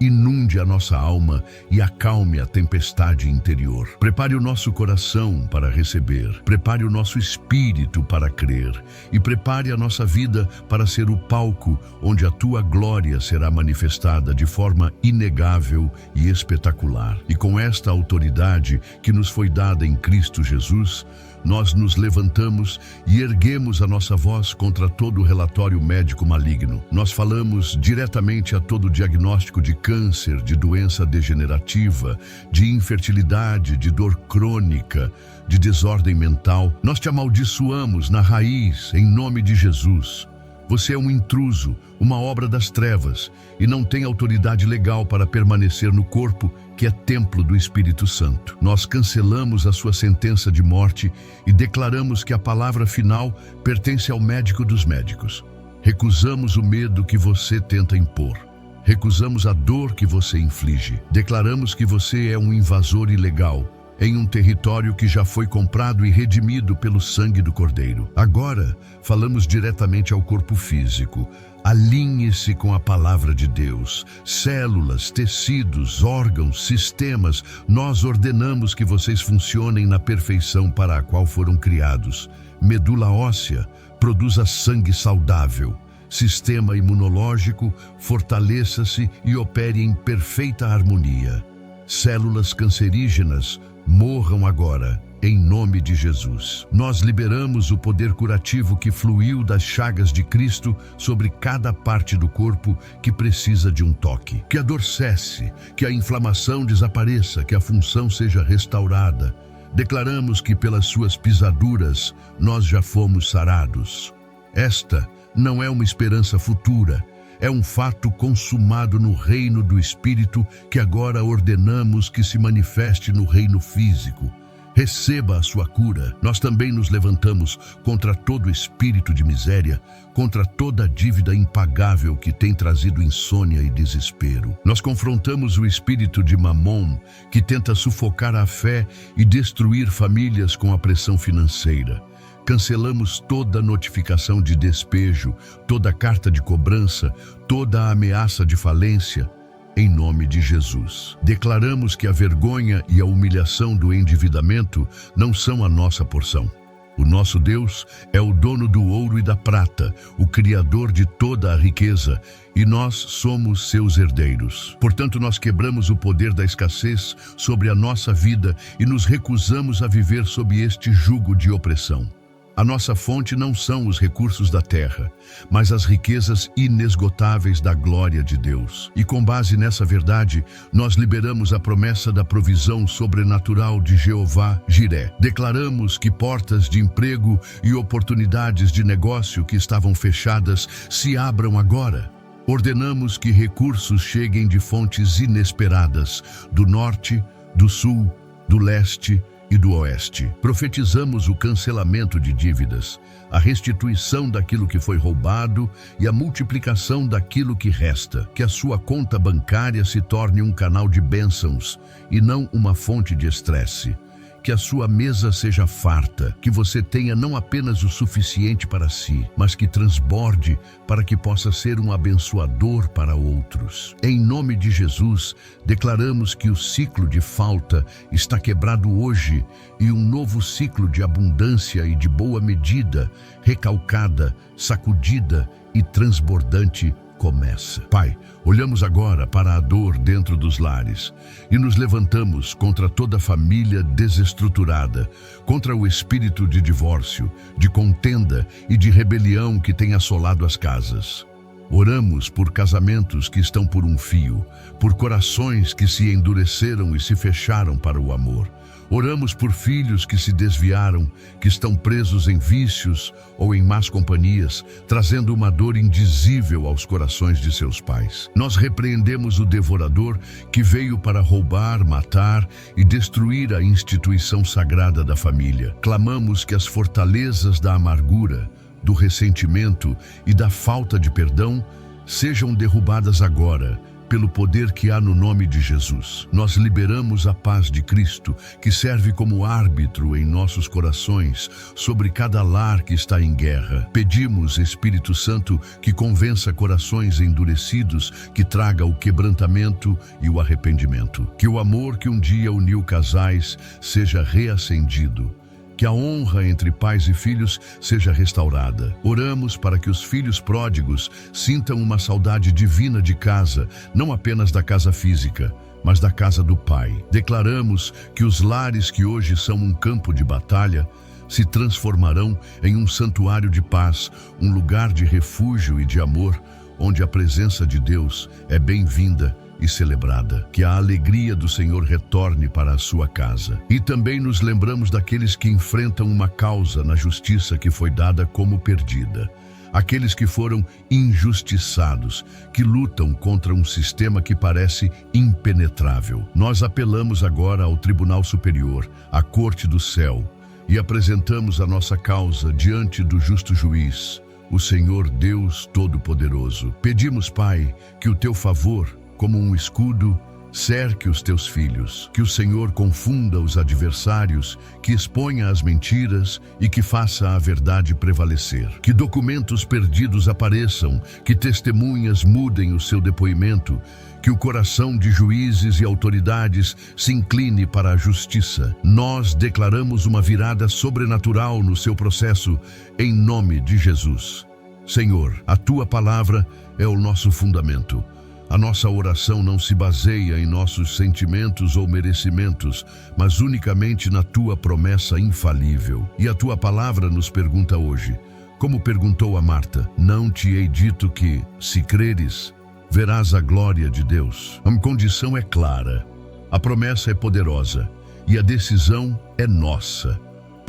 inunde a nossa alma e acalme a tempestade interior. Prepare o nosso coração para receber, prepare o nosso espírito para crer e prepare a nossa vida para ser o palco onde a Tua glória será manifestada de forma inegável e espetacular. E com esta autoridade que nos foi dada em Cristo Jesus, nós nos levantamos e erguemos a nossa voz contra todo relatório médico maligno. Nós falamos diretamente a todo diagnóstico de câncer, de doença degenerativa, de infertilidade, de dor crônica, de desordem mental. Nós te amaldiçoamos na raiz, em nome de Jesus. Você é um intruso, uma obra das trevas, e não tem autoridade legal para permanecer no corpo, que é templo do Espírito Santo. Nós cancelamos a sua sentença de morte e declaramos que a palavra final pertence ao médico dos médicos. Recusamos o medo que você tenta impor. Recusamos a dor que você inflige. Declaramos que você é um invasor ilegal, em um território que já foi comprado e redimido pelo sangue do Cordeiro. Agora, falamos diretamente ao corpo físico. Alinhe-se com a palavra de Deus. Células, tecidos, órgãos, sistemas, nós ordenamos que vocês funcionem na perfeição para a qual foram criados. Medula óssea, produza sangue saudável. Sistema imunológico, fortaleça-se e opere em perfeita harmonia. Células cancerígenas, morram agora, em nome de Jesus. Nós liberamos o poder curativo que fluiu das chagas de Cristo sobre cada parte do corpo que precisa de um toque. Que a dor cesse, que a inflamação desapareça, que a função seja restaurada. Declaramos que pelas suas pisaduras nós já fomos sarados. Esta não é uma esperança futura, é um fato consumado no reino do Espírito que agora ordenamos que se manifeste no reino físico. Receba a sua cura. Nós também nos levantamos contra todo espírito de miséria, contra toda dívida impagável que tem trazido insônia e desespero. Nós confrontamos o espírito de Mamon, que tenta sufocar a fé e destruir famílias com a pressão financeira. Cancelamos toda notificação de despejo, toda carta de cobrança, toda ameaça de falência, em nome de Jesus. Declaramos que a vergonha e a humilhação do endividamento não são a nossa porção. O nosso Deus é o dono do ouro e da prata, o Criador de toda a riqueza, e nós somos seus herdeiros. Portanto, nós quebramos o poder da escassez sobre a nossa vida e nos recusamos a viver sob este jugo de opressão. A nossa fonte não são os recursos da terra, mas as riquezas inesgotáveis da glória de Deus. E com base nessa verdade, nós liberamos a promessa da provisão sobrenatural de Jeová Jiré. Declaramos que portas de emprego e oportunidades de negócio que estavam fechadas se abram agora. Ordenamos que recursos cheguem de fontes inesperadas, do norte, do sul, do leste e do oeste. Profetizamos o cancelamento de dívidas, a restituição daquilo que foi roubado e a multiplicação daquilo que resta. Que a sua conta bancária se torne um canal de bênçãos e não uma fonte de estresse. Que a sua mesa seja farta, que você tenha não apenas o suficiente para si, mas que transborde para que possa ser um abençoador para outros. Em nome de Jesus, declaramos que o ciclo de falta está quebrado hoje e um novo ciclo de abundância e de boa medida, recalcada, sacudida e transbordante começa. Pai, olhamos agora para a dor dentro dos lares e nos levantamos contra toda família desestruturada, contra o espírito de divórcio, de contenda e de rebelião que tem assolado as casas. Oramos por casamentos que estão por um fio, por corações que se endureceram e se fecharam para o amor. Oramos por filhos que se desviaram, que estão presos em vícios ou em más companhias, trazendo uma dor indizível aos corações de seus pais. Nós repreendemos o devorador que veio para roubar, matar e destruir a instituição sagrada da família. Clamamos que as fortalezas da amargura, do ressentimento e da falta de perdão sejam derrubadas agora, pelo poder que há no nome de Jesus. Nós liberamos a paz de Cristo, que serve como árbitro em nossos corações sobre cada lar que está em guerra. Pedimos, Espírito Santo, que convença corações endurecidos, que traga o quebrantamento e o arrependimento. Que o amor que um dia uniu casais seja reacendido. Que a honra entre pais e filhos seja restaurada. Oramos para que os filhos pródigos sintam uma saudade divina de casa, não apenas da casa física, mas da casa do Pai. Declaramos que os lares que hoje são um campo de batalha se transformarão em um santuário de paz, um lugar de refúgio e de amor, onde a presença de Deus é bem-vinda e celebrada. Que a alegria do Senhor retorne para a sua casa. E também nos lembramos daqueles que enfrentam uma causa na justiça que foi dada como perdida. Aqueles que foram injustiçados, que lutam contra um sistema que parece impenetrável. Nós apelamos agora ao Tribunal Superior, à Corte do Céu, e apresentamos a nossa causa diante do justo juiz, o Senhor Deus Todo-Poderoso. Pedimos, Pai, que o teu favor, como um escudo, Cerque os teus filhos, que o Senhor confunda os adversários, que exponha as mentiras e que faça a verdade prevalecer. Que documentos perdidos apareçam, que testemunhas mudem o seu depoimento, que o coração de juízes e autoridades se incline para a justiça. Nós declaramos uma virada sobrenatural no seu processo, em nome de Jesus. Senhor, a tua palavra é o nosso fundamento. A nossa oração não se baseia em nossos sentimentos ou merecimentos, mas unicamente na tua promessa infalível. E a tua palavra nos pergunta hoje, como perguntou a Marta: não te hei dito que, se creres, verás a glória de Deus? A condição é clara, a promessa é poderosa e a decisão é nossa.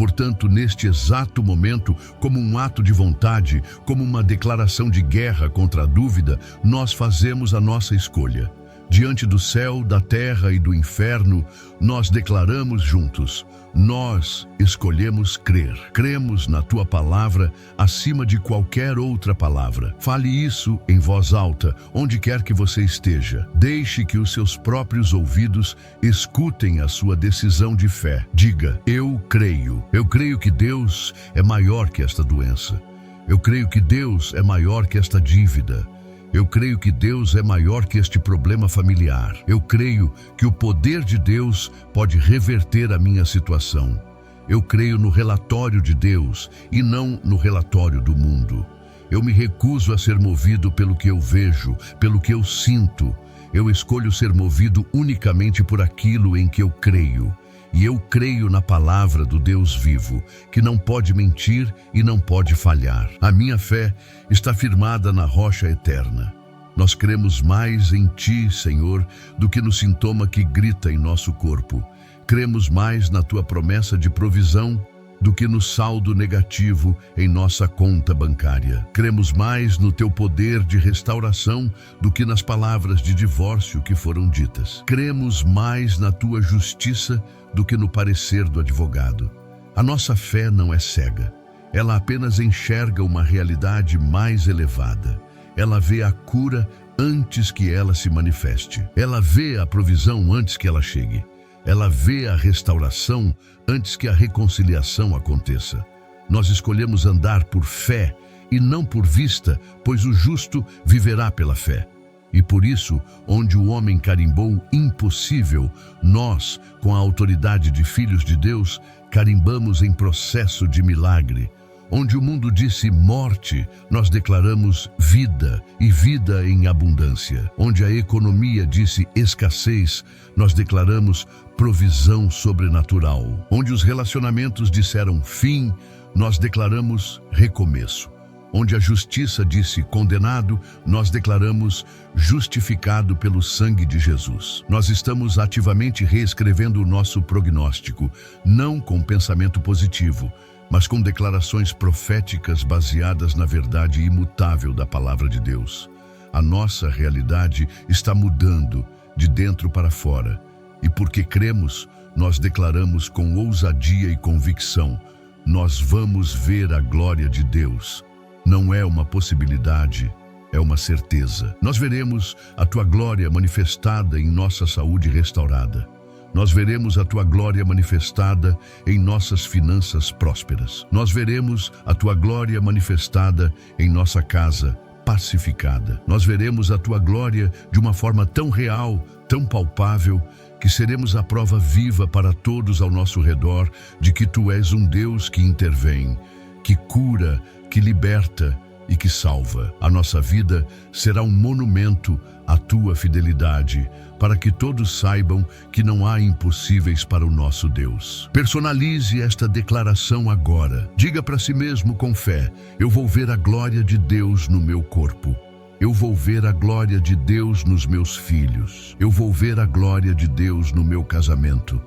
Portanto, neste exato momento, como um ato de vontade, como uma declaração de guerra contra a dúvida, nós fazemos a nossa escolha. Diante do céu, da terra e do inferno, nós declaramos juntos: nós escolhemos crer. Cremos na tua palavra acima de qualquer outra palavra. Fale isso em voz alta, onde quer que você esteja. Deixe que os seus próprios ouvidos escutem a sua decisão de fé. Diga: eu creio. Eu creio que Deus é maior que esta doença. Eu creio que Deus é maior que esta dívida. Eu creio que Deus é maior que este problema familiar. Eu creio que o poder de Deus pode reverter a minha situação. Eu creio no relatório de Deus e não no relatório do mundo. Eu me recuso a ser movido pelo que eu vejo, pelo que eu sinto. Eu escolho ser movido unicamente por aquilo em que eu creio. E eu creio na palavra do Deus vivo, que não pode mentir e não pode falhar. A minha fé está firmada na rocha eterna. Nós cremos mais em Ti, Senhor, do que no sintoma que grita em nosso corpo. Cremos mais na Tua promessa de provisão do que no saldo negativo em nossa conta bancária. Cremos mais no Teu poder de restauração do que nas palavras de divórcio que foram ditas. Cremos mais na Tua justiça do que no parecer do advogado. A nossa fé não é cega. Ela apenas enxerga uma realidade mais elevada. Ela vê a cura antes que ela se manifeste. Ela vê a provisão antes que ela chegue. Ela vê a restauração antes que a reconciliação aconteça. Nós escolhemos andar por fé e não por vista, pois o justo viverá pela fé. E por isso, onde o homem carimbou impossível, nós, com a autoridade de filhos de Deus, carimbamos em processo de milagre. Onde o mundo disse morte, nós declaramos vida e vida em abundância. Onde a economia disse escassez, nós declaramos provisão sobrenatural. Onde os relacionamentos disseram fim, nós declaramos recomeço. Onde a justiça disse condenado, nós declaramos justificado pelo sangue de Jesus. Nós estamos ativamente reescrevendo o nosso prognóstico, não com pensamento positivo, mas com declarações proféticas baseadas na verdade imutável da palavra de Deus. A nossa realidade está mudando de dentro para fora, e porque cremos, nós declaramos com ousadia e convicção: nós vamos ver a glória de Deus. Não é uma possibilidade, é uma certeza. Nós veremos a Tua glória manifestada em nossa saúde restaurada. Nós veremos a Tua glória manifestada em nossas finanças prósperas. Nós veremos a Tua glória manifestada em nossa casa pacificada. Nós veremos a Tua glória de uma forma tão real, tão palpável, que seremos a prova viva para todos ao nosso redor de que Tu és um Deus que intervém, que cura, que liberta e que salva. A nossa vida será um monumento à Tua fidelidade, para que todos saibam que não há impossíveis para o nosso Deus. Personalize esta declaração agora. Diga para si mesmo com fé: eu vou ver a glória de Deus no meu corpo. Eu vou ver a glória de Deus nos meus filhos. Eu vou ver a glória de Deus no meu casamento.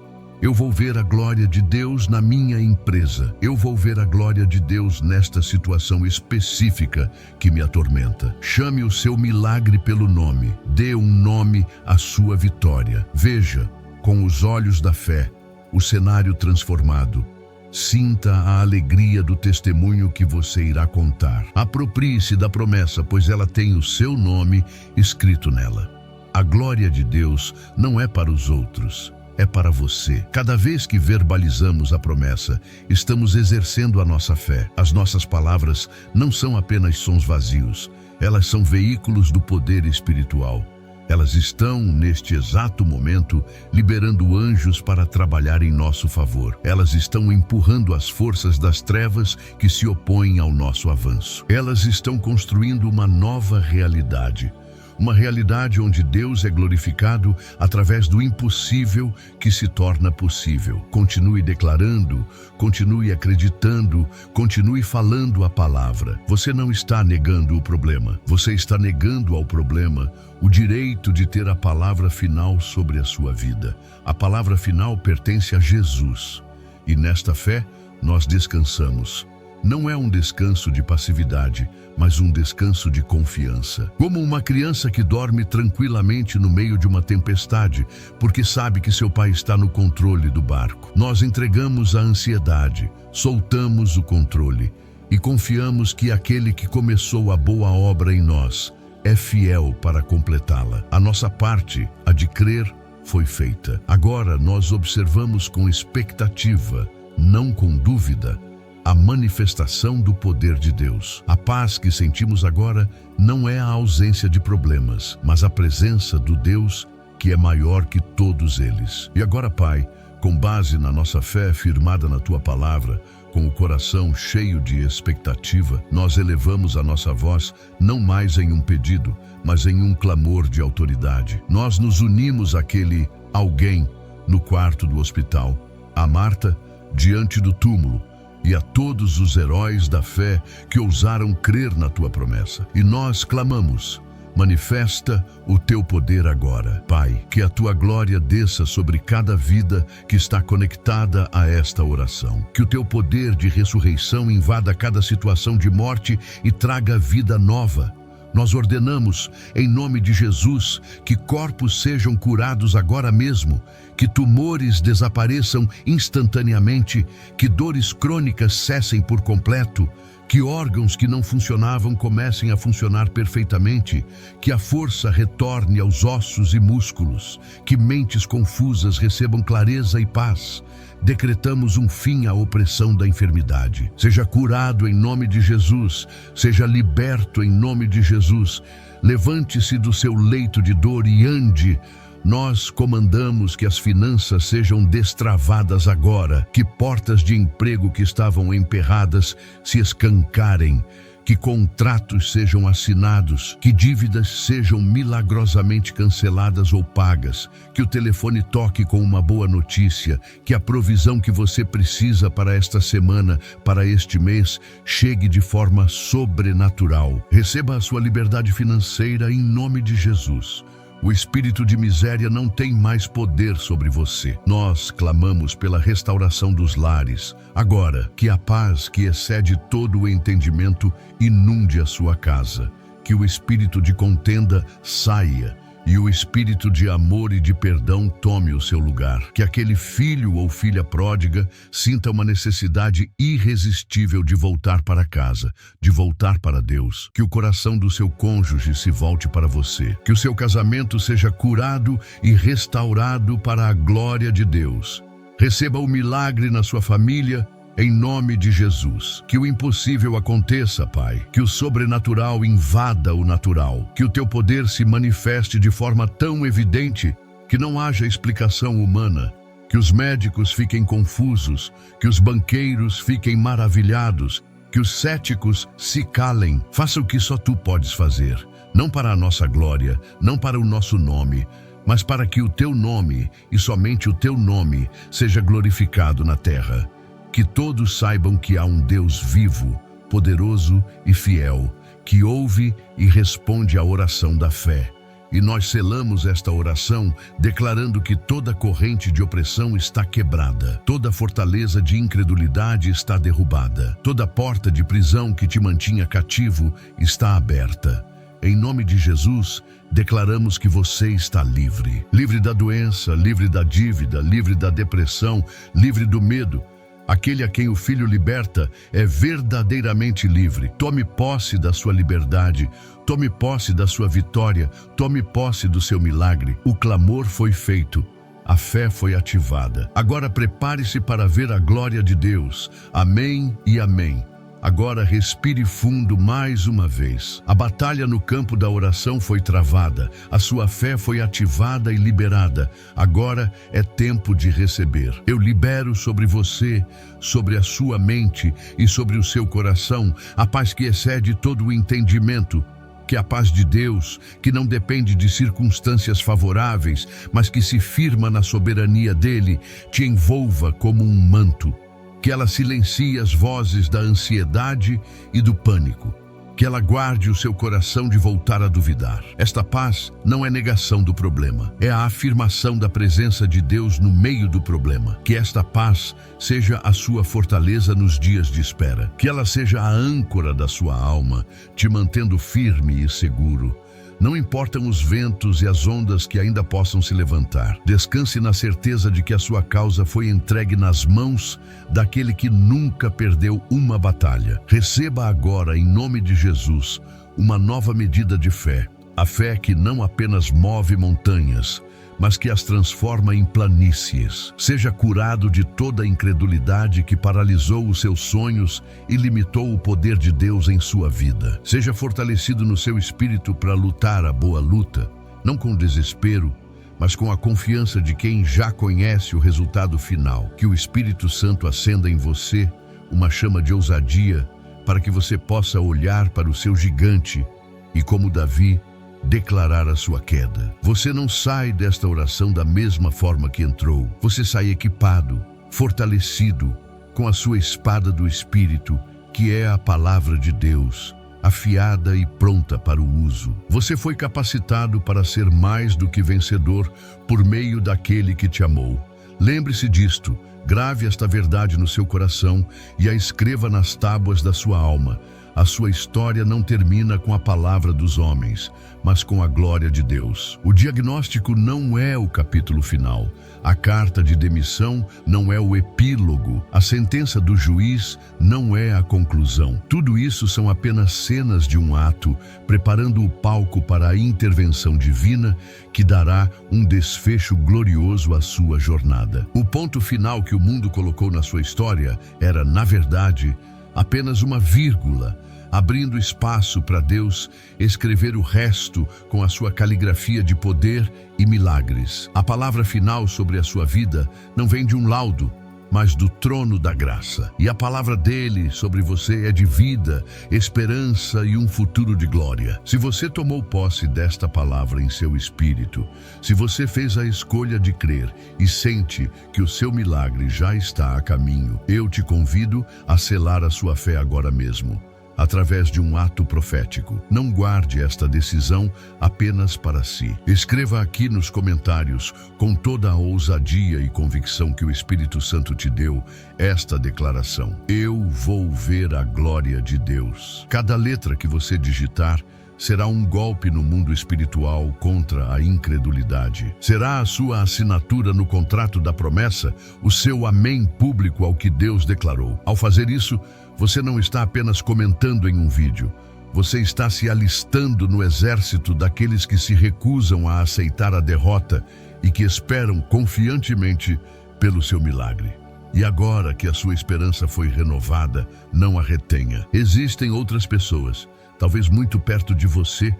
Eu vou ver a glória de Deus na minha empresa. Eu vou ver a glória de Deus nesta situação específica que me atormenta. Chame o seu milagre pelo nome. Dê um nome à sua vitória. Veja, com os olhos da fé, o cenário transformado. Sinta a alegria do testemunho que você irá contar. Aproprie-se da promessa, pois ela tem o seu nome escrito nela. A glória de Deus não é para os outros, é para você. Cada vez que verbalizamos a promessa, estamos exercendo a nossa fé. As nossas palavras não são apenas sons vazios, elas são veículos do poder espiritual. Elas estão, neste exato momento, liberando anjos para trabalhar em nosso favor. Elas estão empurrando as forças das trevas que se opõem ao nosso avanço. Elas estão construindo uma nova realidade. Uma realidade onde Deus é glorificado através do impossível que se torna possível. Continue declarando, continue acreditando, continue falando a palavra. Você não está negando o problema. Você está negando ao problema o direito de ter a palavra final sobre a sua vida. A palavra final pertence a Jesus. E nesta fé, nós descansamos. Não é um descanso de passividade, mas um descanso de confiança. Como uma criança que dorme tranquilamente no meio de uma tempestade, porque sabe que seu pai está no controle do barco. Nós entregamos a ansiedade, soltamos o controle e confiamos que aquele que começou a boa obra em nós é fiel para completá-la. A nossa parte, a de crer, foi feita. Agora nós observamos com expectativa, não com dúvida, a manifestação do poder de Deus. A paz que sentimos agora não é a ausência de problemas, mas a presença do Deus que é maior que todos eles. E agora, Pai, com base na nossa fé firmada na Tua palavra, com o coração cheio de expectativa, nós elevamos a nossa voz não mais em um pedido, mas em um clamor de autoridade. Nós nos unimos àquele alguém no quarto do hospital, a Marta diante do túmulo, e a todos os heróis da fé que ousaram crer na Tua promessa. E nós clamamos, manifesta o Teu poder agora. Pai, que a Tua glória desça sobre cada vida que está conectada a esta oração. Que o Teu poder de ressurreição invada cada situação de morte e traga vida nova. Nós ordenamos, em nome de Jesus, que corpos sejam curados agora mesmo, que tumores desapareçam instantaneamente, que dores crônicas cessem por completo, que órgãos que não funcionavam comecem a funcionar perfeitamente, que a força retorne aos ossos e músculos, que mentes confusas recebam clareza e paz. Decretamos um fim à opressão da enfermidade. Seja curado em nome de Jesus, seja liberto em nome de Jesus. Levante-se do seu leito de dor e ande. Nós comandamos que as finanças sejam destravadas agora, que portas de emprego que estavam emperradas se escancarem, que contratos sejam assinados, que dívidas sejam milagrosamente canceladas ou pagas, que o telefone toque com uma boa notícia, que a provisão que você precisa para esta semana, para este mês, chegue de forma sobrenatural. Receba a sua liberdade financeira em nome de Jesus. O espírito de miséria não tem mais poder sobre você. Nós clamamos pela restauração dos lares. Agora, que a paz que excede todo o entendimento inunde a sua casa. Que o espírito de contenda saia e o espírito de amor e de perdão tome o seu lugar. Que aquele filho ou filha pródiga sinta uma necessidade irresistível de voltar para casa, de voltar para Deus. Que o coração do seu cônjuge se volte para você. Que o seu casamento seja curado e restaurado para a glória de Deus. Receba o milagre na sua família, em nome de Jesus. Que o impossível aconteça, Pai. Que o sobrenatural invada o natural. Que o Teu poder se manifeste de forma tão evidente que não haja explicação humana. Que os médicos fiquem confusos. Que os banqueiros fiquem maravilhados. Que os céticos se calem. Faça o que só Tu podes fazer. Não para a nossa glória, não para o nosso nome, mas para que o Teu nome, e somente o Teu nome, seja glorificado na terra. Que todos saibam que há um Deus vivo, poderoso e fiel, que ouve e responde à oração da fé. E nós selamos esta oração declarando que toda corrente de opressão está quebrada, toda fortaleza de incredulidade está derrubada, toda porta de prisão que te mantinha cativo está aberta. Em nome de Jesus, declaramos que você está livre. Livre da doença, livre da dívida, livre da depressão, livre do medo. Aquele a quem o Filho liberta é verdadeiramente livre. Tome posse da sua liberdade, tome posse da sua vitória, tome posse do seu milagre. O clamor foi feito, a fé foi ativada. Agora prepare-se para ver a glória de Deus. Amém e amém. Agora respire fundo mais uma vez. A batalha no campo da oração foi travada, a sua fé foi ativada e liberada. Agora é tempo de receber. Eu libero sobre você, sobre a sua mente e sobre o seu coração, a paz que excede todo o entendimento. Que a paz de Deus, que não depende de circunstâncias favoráveis, mas que se firma na soberania dele, te envolva como um manto. Que ela silencie as vozes da ansiedade e do pânico. Que ela guarde o seu coração de voltar a duvidar. Esta paz não é negação do problema, é a afirmação da presença de Deus no meio do problema. Que esta paz seja a sua fortaleza nos dias de espera. Que ela seja a âncora da sua alma, te mantendo firme e seguro. Não importam os ventos e as ondas que ainda possam se levantar. Descanse na certeza de que a sua causa foi entregue nas mãos daquele que nunca perdeu uma batalha. Receba agora, em nome de Jesus, uma nova medida de fé. A fé que não apenas move montanhas, mas que as transforma em planícies. Seja curado de toda a incredulidade que paralisou os seus sonhos e limitou o poder de Deus em sua vida. Seja fortalecido no seu espírito para lutar a boa luta, não com desespero, mas com a confiança de quem já conhece o resultado final. Que o Espírito Santo acenda em você uma chama de ousadia para que você possa olhar para o seu gigante e, como Davi, declarar a sua queda. Você não sai desta oração da mesma forma que entrou. Você sai equipado, fortalecido, com a sua espada do Espírito, que é a palavra de Deus, afiada e pronta para o uso. Você foi capacitado para ser mais do que vencedor por meio daquele que te amou. Lembre-se disto, grave esta verdade no seu coração e a escreva nas tábuas da sua alma. A sua história não termina com a palavra dos homens, mas com a glória de Deus. O diagnóstico não é o capítulo final. A carta de demissão não é o epílogo. A sentença do juiz não é a conclusão. Tudo isso são apenas cenas de um ato, preparando o palco para a intervenção divina que dará um desfecho glorioso à sua jornada. O ponto final que o mundo colocou na sua história era, na verdade, apenas uma vírgula, abrindo espaço para Deus escrever o resto com a sua caligrafia de poder e milagres. A palavra final sobre a sua vida não vem de um laudo, mas do trono da graça. E a palavra dele sobre você é de vida, esperança e um futuro de glória. Se você tomou posse desta palavra em seu espírito, se você fez a escolha de crer e sente que o seu milagre já está a caminho, eu te convido a selar a sua fé agora mesmo, através de um ato profético. Não guarde esta decisão apenas para si. Escreva aqui nos comentários, com toda a ousadia e convicção que o Espírito Santo te deu, esta declaração: eu vou ver a glória de Deus. Cada letra que você digitar será um golpe no mundo espiritual contra a incredulidade. Será a sua assinatura no contrato da promessa, o seu amém público ao que Deus declarou. Ao fazer isso, você não está apenas comentando em um vídeo, você está se alistando no exército daqueles que se recusam a aceitar a derrota e que esperam confiantemente pelo seu milagre. E agora que a sua esperança foi renovada, não a retenha. Existem outras pessoas, talvez muito perto de você,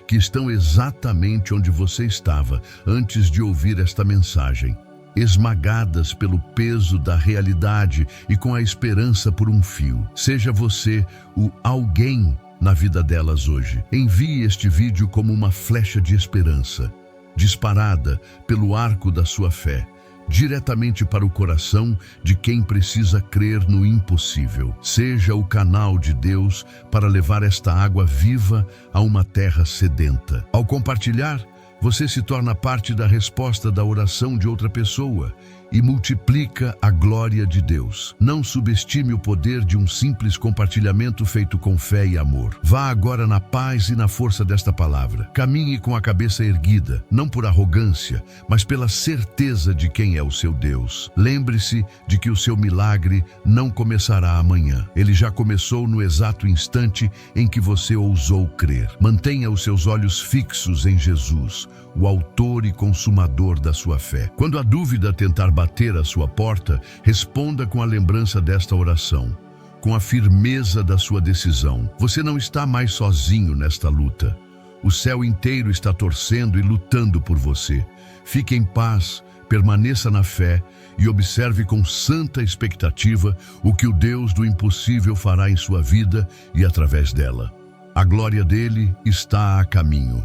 que estão exatamente onde você estava antes de ouvir esta mensagem, esmagadas pelo peso da realidade e com a esperança por um fio. Seja você o alguém na vida delas hoje. Envie este vídeo como uma flecha de esperança, disparada pelo arco da sua fé, diretamente para o coração de quem precisa crer no impossível. Seja o canal de Deus para levar esta água viva a uma terra sedenta. Ao compartilhar, você se torna parte da resposta da oração de outra pessoa e multiplica a glória de Deus. Não subestime o poder de um simples compartilhamento feito com fé e amor. Vá agora na paz e na força desta palavra. Caminhe com a cabeça erguida, não por arrogância, mas pela certeza de quem é o seu Deus. Lembre-se de que o seu milagre não começará amanhã. Ele já começou no exato instante em que você ousou crer. Mantenha os seus olhos fixos em Jesus, o autor e consumador da sua fé. Quando a dúvida tentar bater à sua porta, responda com a lembrança desta oração, com a firmeza da sua decisão. Você não está mais sozinho nesta luta. O céu inteiro está torcendo e lutando por você. Fique em paz, permaneça na fé e observe com santa expectativa o que o Deus do impossível fará em sua vida e através dela. A glória dele está a caminho.